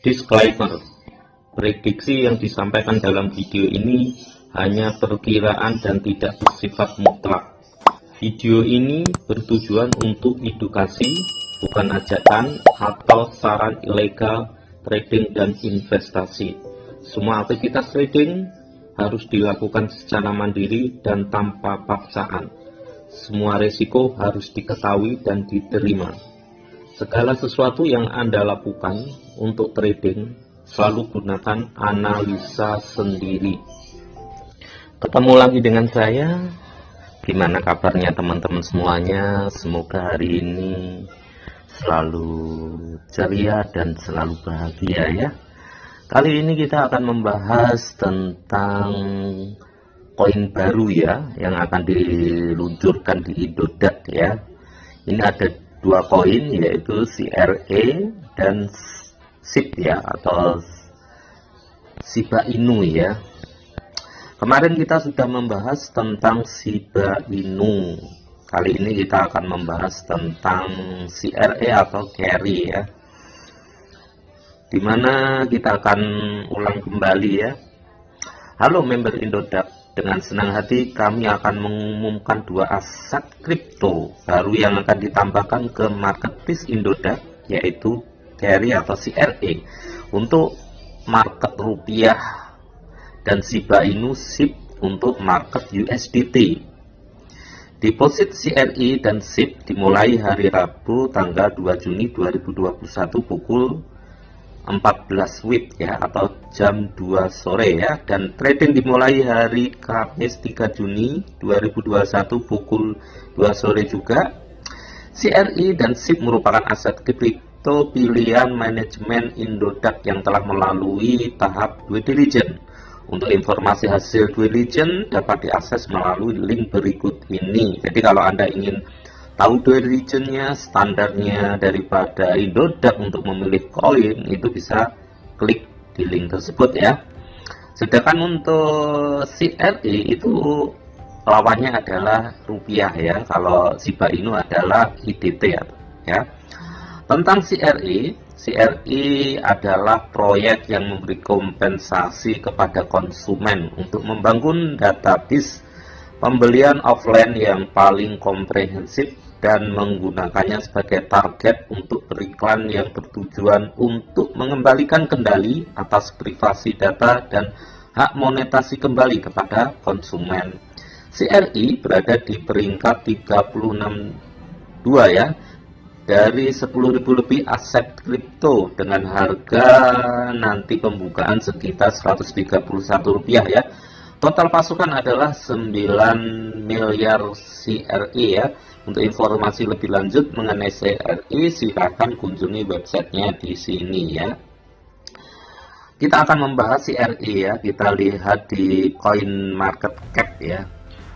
Disclaimer: prediksi yang disampaikan dalam video ini hanya perkiraan dan tidak bersifat mutlak. Video ini bertujuan untuk edukasi, bukan ajakan atau saran ilegal trading dan investasi. Semua aktivitas trading harus dilakukan secara mandiri dan tanpa paksaan. Semua risiko harus diketahui dan diterima. Segala sesuatu yang Anda lakukan untuk trading selalu gunakan analisa sendiri. Ketemu lagi dengan saya. Gimana kabarnya teman-teman semuanya? Semoga hari ini selalu ceria dan selalu bahagia ya. Kali ini kita akan membahas tentang koin baru ya, yang akan diluncurkan di Indodax ya. Ini ada dua koin, yaitu CRE dan SIB ya, atau Shiba Inu ya. Kemarin kita sudah membahas tentang Shiba Inu. Kali ini kita akan membahas tentang CRE atau carry ya, dimana kita akan ulang kembali ya. Halo member Indodax, dengan senang hati kami akan mengumumkan dua aset kripto baru yang akan ditambahkan ke marketplace Indodax, yaitu carry atau CRE untuk market rupiah dan Shiba Inu SIB untuk market USDT. Deposit CRE dan SIB dimulai hari Rabu tanggal 2 Juni 2021 pukul 14 WIB ya, atau jam 2 sore ya, dan trading dimulai hari Kamis 3 Juni 2021 pukul 2 sore juga. CRE dan SIB merupakan aset kripto pilihan manajemen Indodax yang telah melalui tahap due diligence. Untuk informasi hasil due diligence dapat diakses melalui link berikut ini. Jadi kalau Anda ingin tahu due diligence-nya, standarnya daripada Indodax untuk memilih koin, itu bisa klik di link tersebut ya. Sedangkan untuk CRE itu lawannya adalah rupiah ya, kalau Shiba Inu adalah IDT ya. Tentang CRE adalah proyek yang memberi kompensasi kepada konsumen untuk membangun database pembelian offline yang paling komprehensif dan menggunakannya sebagai target untuk beriklan yang bertujuan untuk mengembalikan kendali atas privasi data dan hak monetasi kembali kepada konsumen. CRE berada di peringkat 36.2 ya, dari 10.000 lebih aset kripto dengan harga nanti pembukaan sekitar Rp131 ya. Total pasukan adalah 9 miliar CRE ya. Untuk informasi lebih lanjut mengenai CRE, silakan kunjungi websitenya di sini ya. Kita akan membahas CRE ya. Kita lihat di Coin Market Cap ya.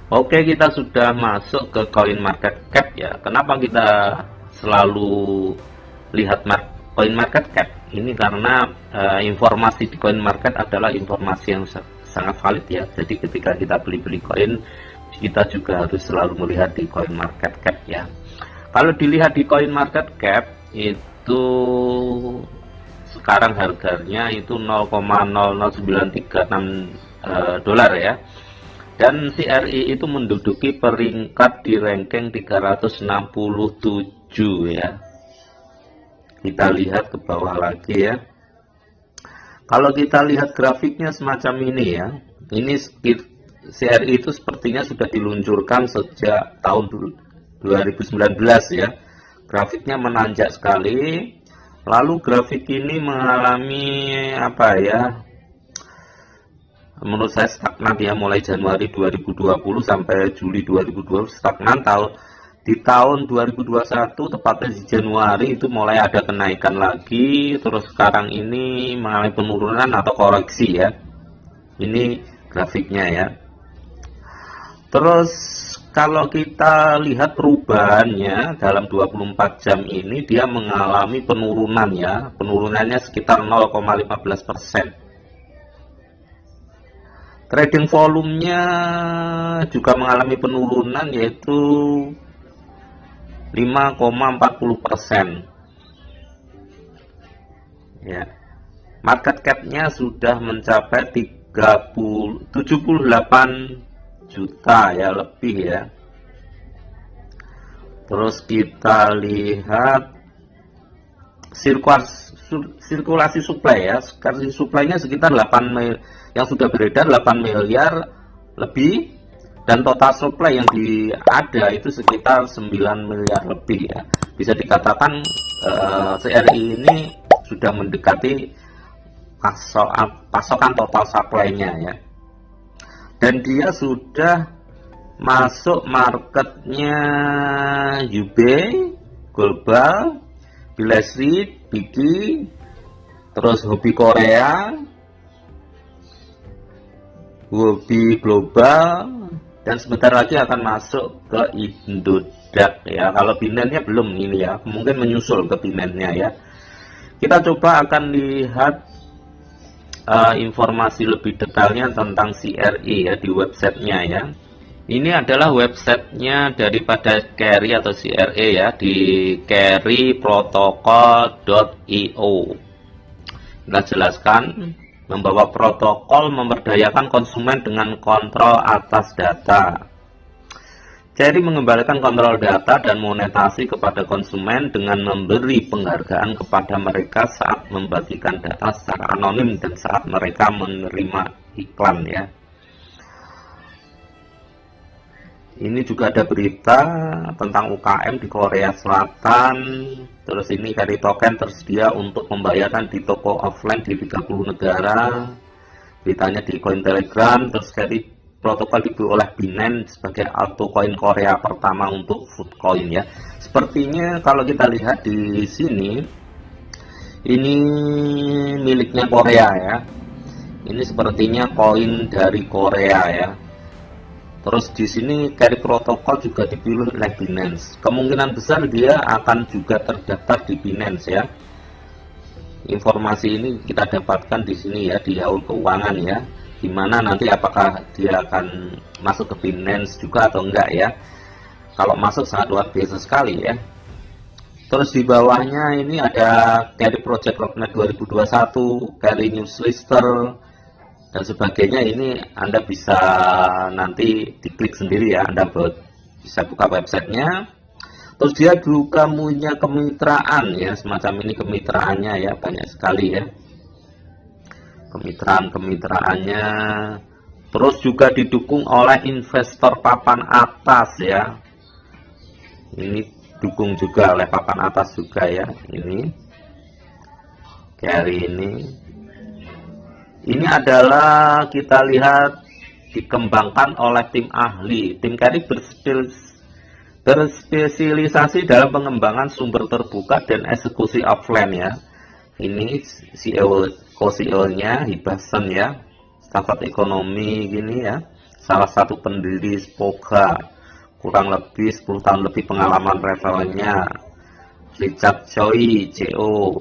Oke, kita sudah masuk ke Coin Market Cap ya. Kenapa kita selalu lihat Coin Market Cap? Ini karena informasi di Coin Market adalah informasi yang sangat valid ya. Jadi ketika kita beli koin, kita juga harus selalu melihat di Coin Market Cap ya. Kalau dilihat di Coin Market Cap itu sekarang harganya itu 0,00936 dolar ya. Dan CRE itu menduduki peringkat di ranking 367 ya. Kita lihat ke bawah lagi ya. Kalau kita lihat grafiknya semacam ini ya. Ini CRE itu sepertinya sudah diluncurkan sejak tahun 2019 ya. Grafiknya menanjak sekali. Lalu grafik ini mengalami apa ya? Menurut saya stagnan ya, mulai Januari 2020 sampai Juli 2020 stagnan. Di tahun 2021 tepatnya di Januari itu mulai ada kenaikan lagi, terus sekarang ini mengalami penurunan atau koreksi ya. Ini grafiknya ya. Terus kalau kita lihat perubahannya dalam 24 jam ini, dia mengalami penurunan ya. Penurunannya sekitar 0,15%. Trading volumenya juga mengalami penurunan, yaitu 5,40%. Ya. Market cap-nya sudah mencapai 78 juta ya, lebih ya. Terus kita lihat sirkulasi supply ya. Sirkulasi supply-nya sekitar 8 miliar, yang sudah beredar 8 miliar lebih, dan total supply yang ada itu sekitar 9 miliar lebih ya. Bisa dikatakan CRI ini sudah mendekati pasokan total supply-nya ya. Dan dia sudah masuk marketnya eBay, Global, Bilestreet, Biki, terus Hobi Korea, Hobi Global, dan sebentar lagi akan masuk ke Indodax ya. Kalau Binance-nya belum ini ya, mungkin menyusul ke Binance-nya ya. Kita coba akan lihat informasi lebih detailnya tentang CRI ya di websitenya ya. Ini adalah websitenya daripada Carry atau CRE ya, di carryprotocol.io. Kita jelaskan, membawa protokol memberdayakan konsumen dengan kontrol atas data. Carry mengembalikan kontrol data dan monetasi kepada konsumen dengan memberi penghargaan kepada mereka saat membagikan data secara anonim dan saat mereka menerima iklan ya. Ini juga ada berita tentang UKM di Korea Selatan. Terus ini Carry token tersedia untuk pembayaran di toko offline di 30 negara. Beritanya di Cointelegraph. Terus Carry protokol dibeli oleh Binance sebagai altcoin Korea pertama untuk Foodcoin ya. Sepertinya kalau kita lihat di sini, ini miliknya Korea ya. Ini sepertinya koin dari Korea ya. Terus di sini Carry protokol juga dipilih oleh Binance. Kemungkinan besar dia akan juga terdaftar di Binance ya. Informasi ini kita dapatkan di sini ya, di Yahoo Keuangan ya. Dimana nanti apakah dia akan masuk ke Binance juga atau enggak ya. Kalau masuk sangat luar biasa sekali ya. Terus di bawahnya ini ada Carry Project Roadmap 2021, Carry Newsletter dan sebagainya. Ini Anda bisa nanti diklik sendiri ya, Anda bisa buka websitenya. Terus dia juga punya kemitraan ya, semacam ini kemitraannya ya, banyak sekali ya kemitraannya. Terus juga didukung oleh investor papan atas ya. Ini dukung juga oleh papan atas juga ya, ini Carry ini. Ini adalah kita lihat dikembangkan oleh tim ahli. Tim Carry berspesialisasi dalam pengembangan sumber terbuka dan eksekusi offline ya. Ini CEO-nya Hibasan ya, stafat ekonomi gini ya. Salah satu pendiri Spoga, kurang lebih 10 tahun lebih pengalaman revelnya. Richard Choi, CEO.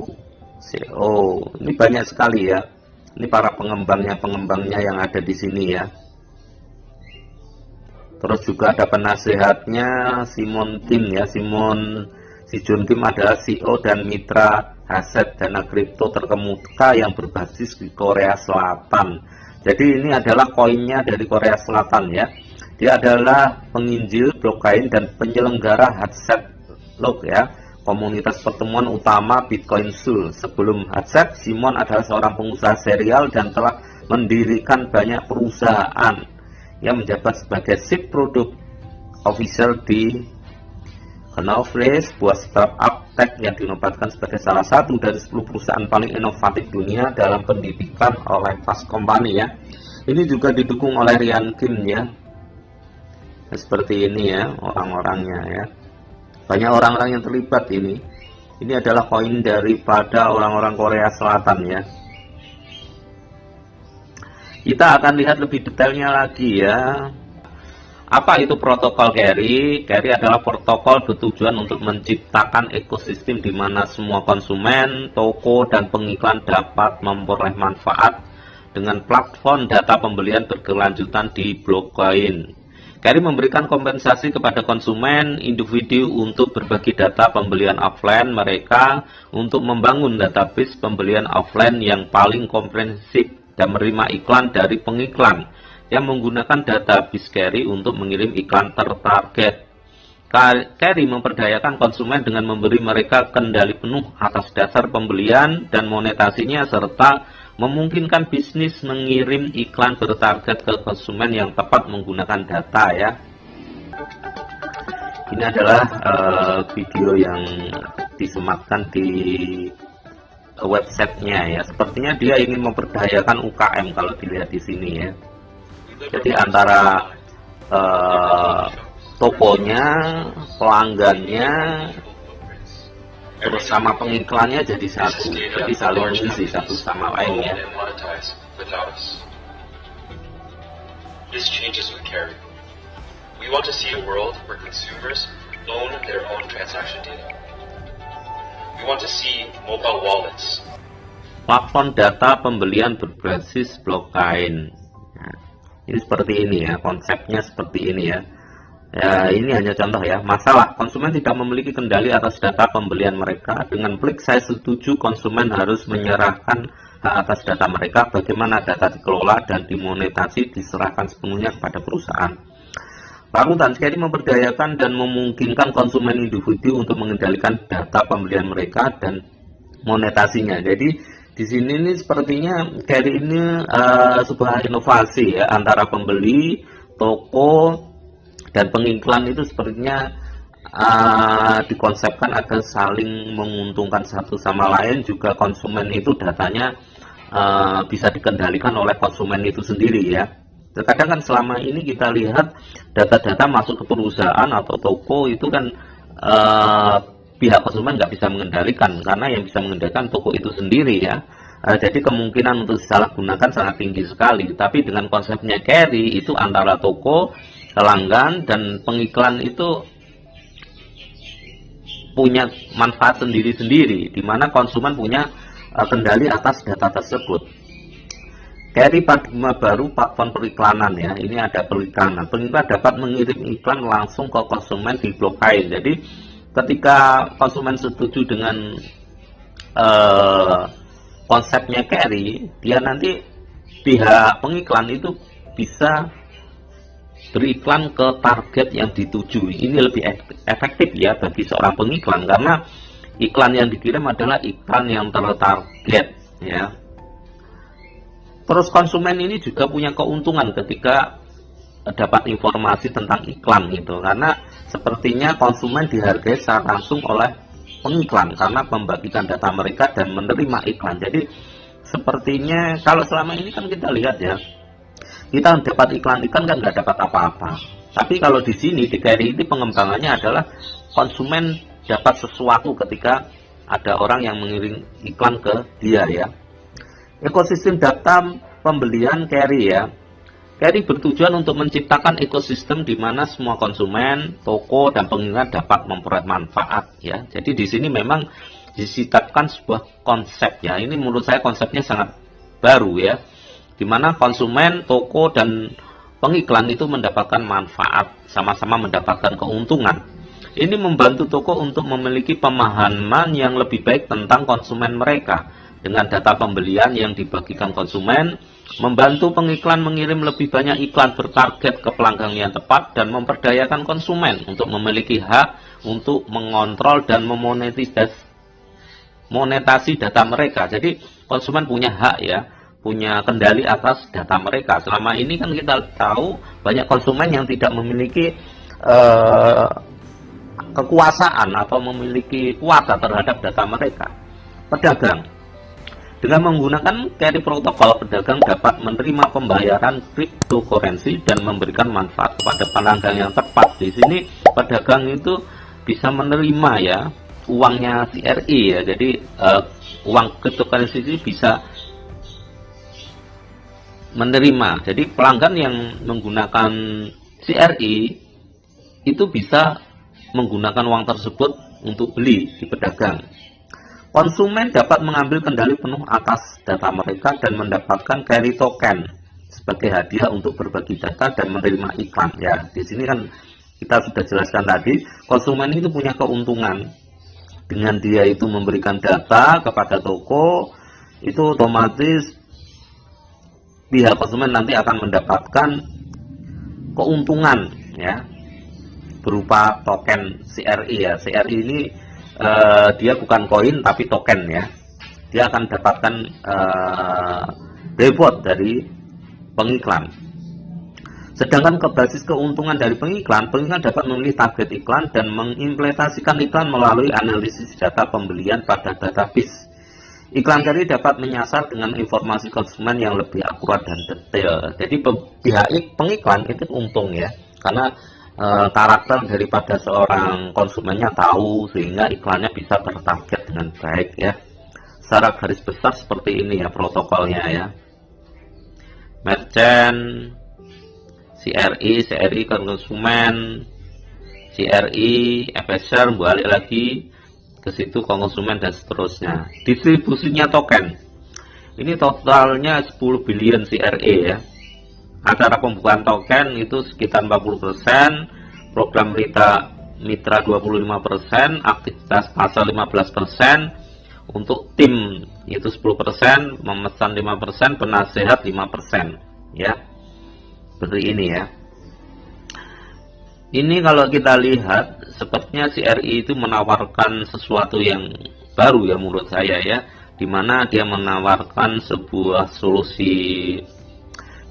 Ini banyak sekali ya. Ini para pengembangnya yang ada di sini ya. Terus juga ada penasehatnya Simon Kim ya. Si John Kim adalah CEO dan mitra aset dana kripto terkemuka yang berbasis di Korea Selatan. Jadi ini adalah koinnya dari Korea Selatan ya. Dia adalah penginjil blockchain dan penyelenggara Hudset Log ya, komunitas pertemuan utama Bitcoin Soul. Sebelum Hudset, Simon adalah seorang pengusaha serial dan telah mendirikan banyak perusahaan yang menjabat sebagai Chief Product Officer di Knowflare, sebuah startup tech yang dinobatkan sebagai salah satu dari 10 perusahaan paling inovatif dunia dalam pendidikan oleh Fast Company ya. Ini juga didukung oleh Ryan Kim ya. Seperti ini ya orang-orangnya ya. Banyak orang-orang yang terlibat ini. Ini adalah koin daripada orang-orang Korea Selatan ya. Kita akan lihat lebih detailnya lagi ya. Apa itu protokol Carry? Carry adalah protokol bertujuan untuk menciptakan ekosistem di mana semua konsumen, toko, dan pengiklan dapat memperoleh manfaat dengan platform data pembelian berkelanjutan di blockchain. Carry memberikan kompensasi kepada konsumen individu untuk berbagi data pembelian offline mereka untuk membangun database pembelian offline yang paling komprehensif dan menerima iklan dari pengiklan yang menggunakan database Carry untuk mengirim iklan tertarget. Carry memperdayakan konsumen dengan memberi mereka kendali penuh atas dasar pembelian dan monetasinya serta memungkinkan bisnis mengirim iklan bertarget ke konsumen yang tepat menggunakan data ya. Ini adalah video yang disematkan di websitenya ya. Sepertinya dia ingin memperdayakan UKM kalau dilihat di sini ya. Jadi antara tokonya, pelanggannya, terus sama pengiklannya jadi satu, jadi saling mengisi satu sama lain ya. This changes with Carry. We want to see a world where consumers own their own transaction data. We want to see mobile wallets. Platform data pembelian berbasis blockchain. Nah, ini seperti ini ya, konsepnya seperti ini ya. Ya, ini hanya contoh ya. Masalah, konsumen tidak memiliki kendali atas data pembelian mereka. Dengan klik saya setuju, konsumen harus menyerahkan hak atas data mereka. Bagaimana data dikelola dan dimonetasi diserahkan sepenuhnya kepada perusahaan. Parutan Carry memperdayakan dan memungkinkan konsumen individu untuk mengendalikan data pembelian mereka dan monetasinya. Jadi di sini ini sepertinya Carry ini sebuah inovasi ya, antara pembeli, toko, dan pengiklan itu sepertinya dikonsepkan agar saling menguntungkan satu sama lain, juga konsumen itu datanya bisa dikendalikan oleh konsumen itu sendiri ya. Terkadang kan selama ini kita lihat data-data masuk ke perusahaan atau toko itu kan pihak konsumen nggak bisa mengendalikan, karena yang bisa mengendalikan toko itu sendiri ya. Jadi kemungkinan untuk disalahgunakan sangat tinggi sekali. Tapi dengan konsepnya Carry itu antara toko, pelanggan dan pengiklan itu punya manfaat sendiri-sendiri, di mana konsumen punya kendali atas data tersebut. Carry paradigma baru platform periklanan ya. Ini ada periklanan. Pengiklan dapat mengirim iklan langsung ke konsumen di blockchain. Jadi ketika konsumen setuju dengan konsepnya Carry, dia nanti pihak pengiklan itu bisa beriklan ke target yang dituju. Ini lebih efektif ya bagi seorang pengiklan, karena iklan yang dikirim adalah iklan yang tertarget ya. Terus konsumen ini juga punya keuntungan ketika dapat informasi tentang iklan gitu, karena sepertinya konsumen dihargai secara langsung oleh pengiklan karena membagikan data mereka dan menerima iklan. Jadi sepertinya kalau selama ini kan kita lihat ya, kita dapat iklan kan nggak dapat apa-apa. Tapi kalau di sini di Carry ini pengembangannya adalah konsumen dapat sesuatu ketika ada orang yang mengirim iklan ke dia ya. Ekosistem data pembelian Carry ya. Carry bertujuan untuk menciptakan ekosistem di mana semua konsumen, toko, dan pengiklan dapat memperoleh manfaat ya. Jadi di sini memang disitapkan sebuah konsep ya. Ini menurut saya konsepnya sangat baru ya, di mana konsumen, toko, dan pengiklan itu mendapatkan manfaat, sama-sama mendapatkan keuntungan. Ini membantu toko untuk memiliki pemahaman yang lebih baik tentang konsumen mereka. Dengan data pembelian yang dibagikan konsumen, membantu pengiklan mengirim lebih banyak iklan bertarget ke pelanggan yang tepat, dan memperdayakan konsumen untuk memiliki hak untuk mengontrol dan monetasi data mereka. Jadi konsumen punya hak ya, punya kendali atas data mereka. Selama ini kan kita tahu banyak konsumen yang tidak memiliki kekuasaan atau memiliki kuasa terhadap data mereka. Pedagang, dengan menggunakan Carry protokol, pedagang dapat menerima pembayaran cryptocurrency dan memberikan manfaat kepada pelanggan yang tepat. Di sini pedagang itu bisa menerima ya uangnya CRI ya. Jadi uang cryptocurrency ini bisa menerima. Jadi pelanggan yang menggunakan CRI itu bisa menggunakan uang tersebut untuk beli di pedagang. Konsumen dapat mengambil kendali penuh atas data mereka dan mendapatkan Carry token sebagai hadiah untuk berbagi data dan menerima iklan. Ya, di sini kan kita sudah jelaskan tadi, konsumen itu punya keuntungan dengan dia itu memberikan data kepada toko, itu otomatis pihak konsumen nanti akan mendapatkan keuntungan ya berupa token CRI ya. CRI ini dia bukan koin tapi token ya. Dia akan dapatkan reward dari pengiklan. Sedangkan ke basis keuntungan dari pengiklan dapat memilih target iklan dan mengimplementasikan iklan melalui analisis data pembelian pada database. Iklan tadi dapat menyasar dengan informasi konsumen yang lebih akurat dan detail. Jadi pihak pengiklan itu untung ya, karena karakter daripada seorang konsumennya tahu sehingga iklannya bisa tertarget dengan baik ya. Secara garis besar seperti ini ya protokolnya ya. Merchant, CRI ke konsumen, CRI, FSR balik lagi ke situ ke konsumen dan seterusnya. Distribusinya token. Ini totalnya 10 billion CRI ya. Acara pembukaan token itu sekitar 40%, program mitra 25%, aktivitas pasar 15%, untuk tim itu 10%, memesan 5%, penasehat 5% ya. Seperti ini ya. Ini kalau kita lihat sepertinya CRI itu menawarkan sesuatu yang baru ya menurut saya ya, dimana dia menawarkan sebuah solusi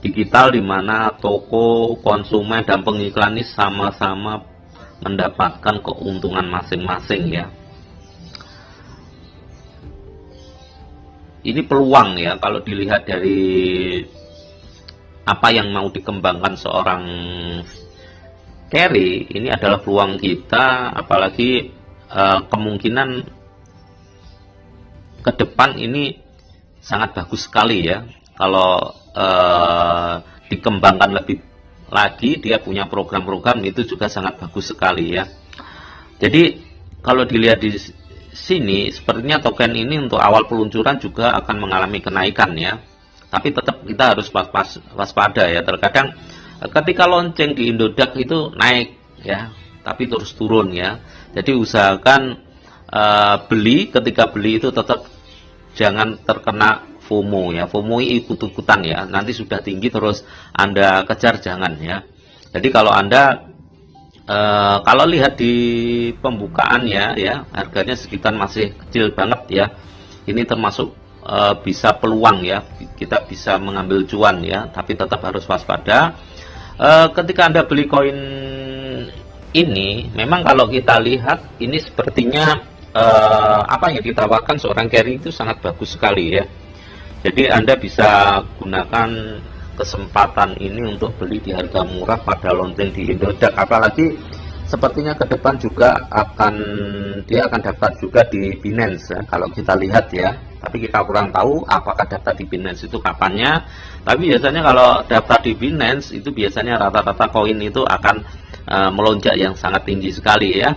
digital di mana toko, konsumen dan pengiklan ini sama-sama mendapatkan keuntungan masing-masing ya. Ini peluang ya kalau dilihat dari apa yang mau dikembangkan seorang carry, ini adalah peluang kita, apalagi kemungkinan ke depan ini sangat bagus sekali ya kalau dikembangkan lebih lagi, dia punya program-program itu juga sangat bagus sekali ya. Jadi kalau dilihat di sini sepertinya token ini untuk awal peluncuran juga akan mengalami kenaikan ya, tapi tetap kita harus waspada ya. Terkadang ketika launching di Indodax itu naik ya, tapi terus turun ya. Jadi usahakan ketika beli itu tetap jangan terkena FOMO ya. FOMO ikut-ikutan ya, nanti sudah tinggi terus Anda kejar, jangan ya. Jadi kalau Anda kalau lihat di pembukaan ya, harganya sekitar masih kecil banget ya. Ini termasuk bisa peluang ya, kita bisa mengambil cuan ya, tapi tetap harus waspada. Ketika Anda beli koin ini, memang kalau kita lihat ini sepertinya apa yang ditawarkan seorang carry itu sangat bagus sekali ya. Jadi Anda bisa gunakan kesempatan ini untuk beli di harga murah pada launching di Indodax, apalagi sepertinya ke depan juga dia akan daftar juga di Binance ya, kalau kita lihat ya. Tapi kita kurang tahu apakah daftar di Binance itu kapannya. Tapi biasanya kalau daftar di Binance itu biasanya rata-rata koin itu akan melonjak yang sangat tinggi sekali ya.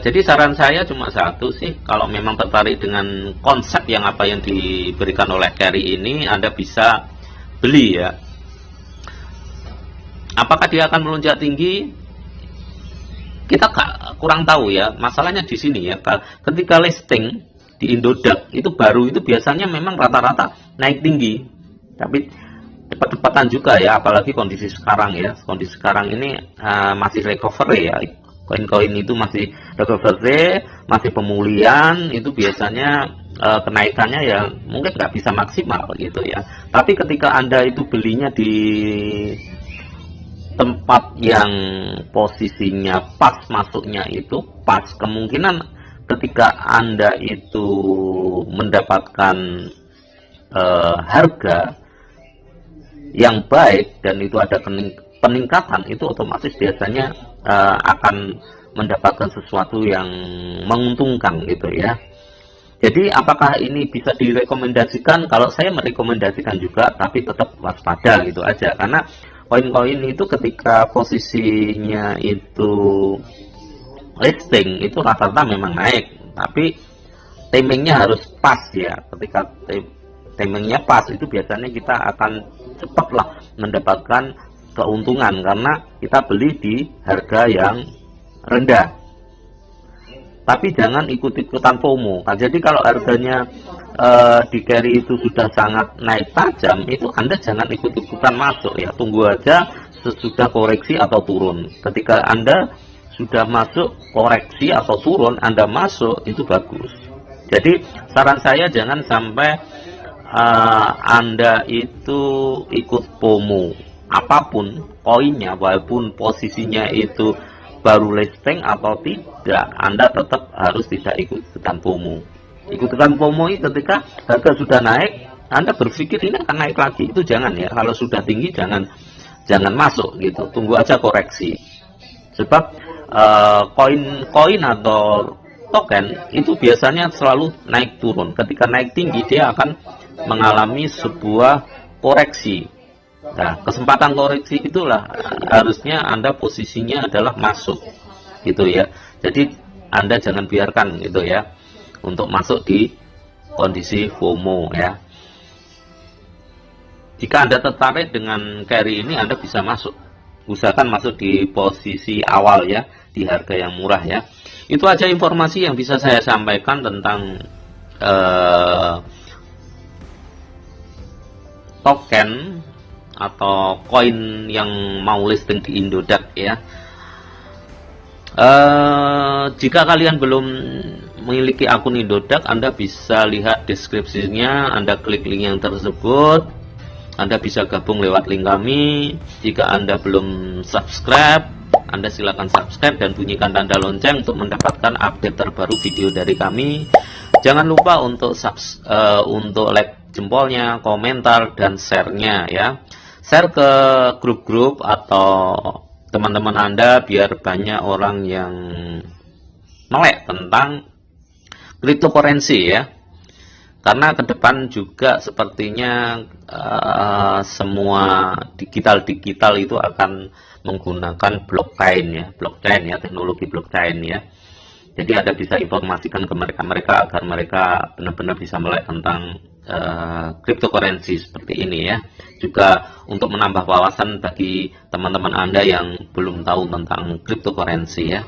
Jadi saran saya cuma satu sih, kalau memang tertarik dengan konsep yang diberikan oleh carry ini, Anda bisa beli ya. Apakah dia akan melonjak tinggi? Kita kurang tahu ya. Masalahnya di sini ya, ketika listing di Indodax itu baru itu biasanya memang rata-rata naik tinggi, tapi cepat-cepatan juga ya, apalagi kondisi sekarang ya. Kondisi sekarang ini masih recovery ya. Koin-koin itu masih recovery, masih pemulihan, itu biasanya kenaikannya ya mungkin nggak bisa maksimal gitu ya. Tapi ketika Anda itu belinya di tempat yang posisinya pas, masuknya itu pas, kemungkinan ketika Anda itu mendapatkan harga yang baik dan itu ada peningkatan, itu otomatis biasanya akan mendapatkan sesuatu yang menguntungkan gitu ya. Jadi apakah ini bisa direkomendasikan? Kalau saya merekomendasikan juga, tapi tetap waspada gitu aja, karena koin-koin itu ketika posisinya itu listing itu rata-rata memang naik, tapi timingnya harus pas ya. Ketika timingnya pas itu biasanya kita akan cepatlah mendapatkan keuntungan karena kita beli di harga yang rendah. Tapi jangan ikut-ikutan FOMO. Nah, jadi kalau harganya di carry itu sudah sangat naik tajam, itu Anda jangan ikut-ikutan masuk ya. Tunggu aja sesudah koreksi atau turun. Ketika Anda sudah masuk koreksi atau turun, Anda masuk, itu bagus. Jadi saran saya jangan sampai Anda itu ikut FOMO. Apapun koinnya, walaupun posisinya itu baru listing atau tidak, Anda tetap harus tidak ikut-ikutan FOMO. Ikutan FOMO itu ketika harga sudah naik, Anda berpikir ini akan naik lagi. Itu jangan ya. Kalau sudah tinggi jangan masuk gitu. Tunggu aja koreksi. Sebab koin atau token itu biasanya selalu naik turun. Ketika naik tinggi dia akan mengalami sebuah koreksi. Nah, kesempatan koreksi itulah harusnya Anda posisinya adalah masuk gitu ya. Jadi Anda jangan biarkan gitu ya untuk masuk di kondisi FOMO ya. Jika Anda tertarik dengan carry ini, Anda bisa masuk. Usahakan masuk di posisi awal ya, di harga yang murah ya. Itu aja informasi yang bisa saya sampaikan tentang token atau koin yang mau listing di Indodax ya. Jika kalian belum memiliki akun Indodax, Anda bisa lihat deskripsinya, Anda klik link yang tersebut, Anda bisa gabung lewat link kami. Jika Anda belum subscribe, Anda silakan subscribe dan bunyikan tanda lonceng untuk mendapatkan update terbaru video dari kami. Jangan lupa untuk untuk like jempolnya, komentar, dan share-nya ya. Share ke grup-grup atau teman-teman Anda biar banyak orang yang melek tentang cryptocurrency ya. Karena ke depan juga sepertinya semua digital itu akan menggunakan blockchain ya, teknologi blockchain ya. Jadi Anda bisa informasikan ke mereka agar mereka benar-benar bisa melek tentang cryptocurrency seperti ini ya. Juga untuk menambah wawasan bagi teman-teman Anda yang belum tahu tentang cryptocurrency ya.